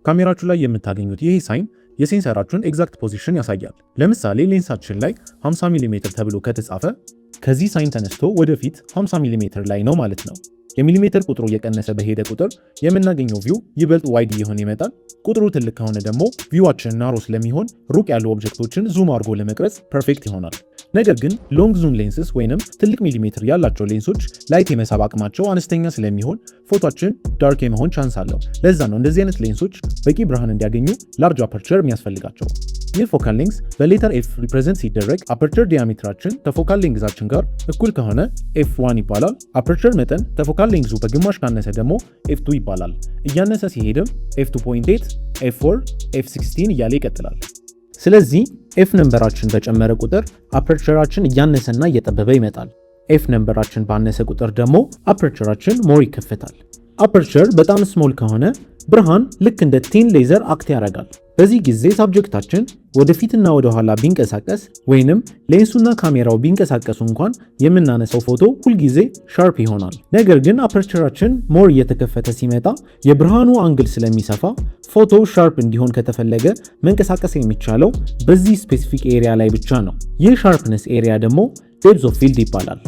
ካሜራችሁ ላይ የምታገኙት ይሄ ሳይን የሴንሰራችሁን ኤግዛክት ፖዚሽን ያሳያል። ለምሳሌ ሌንሳችን ላይ 50 ሚሜ ተብሎ ከተጻፈ ከዚህ ሳይን ተነስቶ ወደፊት 50 ሚሜ ላይ ነው ማለት ነው። የሚሊሜትር ቁጥሩ እየቀነሰ በሄደ ቁጥር የምናገኘው ቪው ይበልጥ ዋይድ እየሆነ ይመጣል። ቁጥሩ ትልቅ ከሆነ ደግሞ ቪዋችን ናሮ ስለሚሆን ሩቅ ያሉ ኦብጀክቶችን ዙም አድርጎ ለመቅረጽ ፐርፌክት ይሆናል። ነገር ግን ሎንግ ዙም ሌንስስ ወይንም ትልቅ ሚሊሜትር ያላቸው ሌንሶች ላይት የመሳብ አቅማቸው አነስተኛ ስለሚሆን ፎቶችን ዳርክ የመሆን ቻንስ አለው። ለዛ ነው እንደዚህ አይነት ሌንሶች በቂ ብርሃን እንዲያገኙ ላርጅ አፐርቸር የሚያስፈልጋቸው። ይህ ፎካል ሌንግዝ በሌተር ኤፍ ሪፕሬዘንት ሲደረግ አፐርቸር ዲያሜትራችን ከፎካል ሌንግዛችን ጋር እኩል ከሆነ ኤፍ1 ይባላል። አፐርቸር መጠን ከፎካል ሌንግዙ በግማሽ ካነሰ ደግሞ ኤፍ2 ይባላል። እያነሰ ሲሄድም ኤፍ2.8፣ ኤፍ4፣ ኤፍ16 እያለ ይቀጥላል። ስለዚህ ኤፍ ነምበራችን በጨመረ ቁጥር አፐርቸራችን እያነሰና እየጠበበ ይመጣል። ኤፍ ነምበራችን ባነሰ ቁጥር ደግሞ አፐርቸራችን ሞር ይከፈታል። አፐርቸር በጣም ስሞል ከሆነ ብርሃን ልክ እንደ ቲን ሌዘር አክት ያደርጋል። በዚህ ጊዜ ሳብጀክታችን ወደፊትና ወደ ኋላ ቢንቀሳቀስ ወይንም ሌንሱና ካሜራው ቢንቀሳቀሱ እንኳን የምናነሳው ፎቶ ሁልጊዜ ሻርፕ ይሆናል። ነገር ግን አፐርቸራችን ሞር እየተከፈተ ሲመጣ የብርሃኑ አንግል ስለሚሰፋ ፎቶ ሻርፕ እንዲሆን ከተፈለገ መንቀሳቀስ የሚቻለው በዚህ ስፔሲፊክ ኤሪያ ላይ ብቻ ነው። ይህ ሻርፕነስ ኤሪያ ደግሞ ዴፕዝ ኦፍ ፊልድ ይባላል።